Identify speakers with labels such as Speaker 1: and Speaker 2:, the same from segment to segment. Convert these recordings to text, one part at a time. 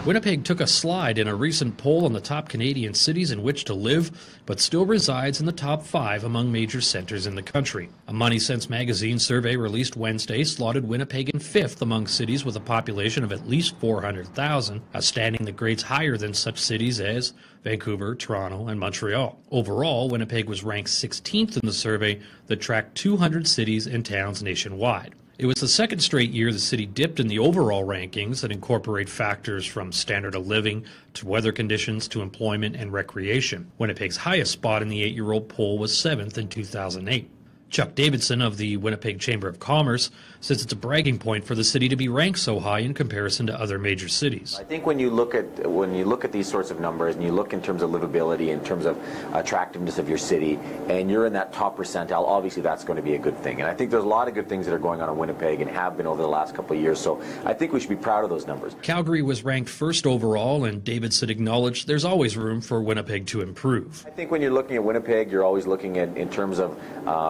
Speaker 1: Winnipeg took a slide in a recent poll on the top Canadian cities in which to live, but still resides in the top 5 among major centres in the country. A Money Sense magazine survey released Wednesday slotted Winnipeg in 5th among cities with a population of at least 400,000, a standing that grades higher than such cities as Vancouver, Toronto, and Montreal. Overall, Winnipeg was ranked 16th in the survey that tracked 200 cities and towns nationwide. It was the second straight year the city dipped in the overall rankings that incorporate factors from standard of living to weather conditions to employment and recreation. Winnipeg's highest spot in the 8-year-old poll was 7th in 2008. Chuck Davidson of the Winnipeg Chamber of Commerce says it's a bragging point for the city to be ranked so high in comparison to other major cities.
Speaker 2: I think when you look at these sorts of numbers and you look in terms of livability, in terms of attractiveness of your city, and you're in that top percentile, obviously that's going to be a good thing. And I think there's a lot of good things that are going on in Winnipeg and have been over the last couple of years. So I think we should be proud of those numbers.
Speaker 1: Calgary was ranked first overall, and Davidson acknowledged there's always room for Winnipeg to improve.
Speaker 2: I think when you're looking at Winnipeg, you're always looking at, in terms of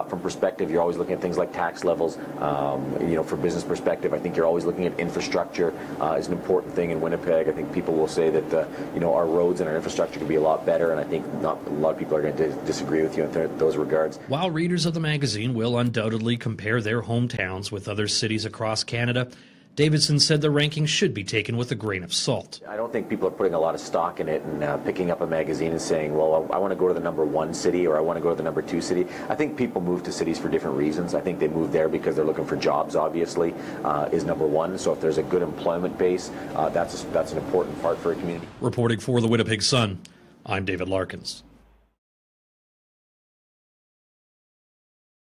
Speaker 2: from perspective, you're always looking at things like tax levels. From business perspective, I think you're always looking at infrastructure is an important thing in Winnipeg. I think people will say that our roads and our infrastructure could be a lot better, and I think not a lot of people are going to disagree with you in those regards.
Speaker 1: While readers of the magazine will undoubtedly compare their hometowns with other cities across Canada, Davidson said the rankings should be taken with a grain of salt.
Speaker 2: I don't think people are putting a lot of stock in it and picking up a magazine and saying, well, I want to go to the number 1 city or I want to go to the number 2 city. I think people move to cities for different reasons. I think they move there because they're looking for jobs, obviously, is number 1. So if there's a good employment base, that's an important part for a community.
Speaker 1: Reporting for the Winnipeg Sun, I'm David Larkins.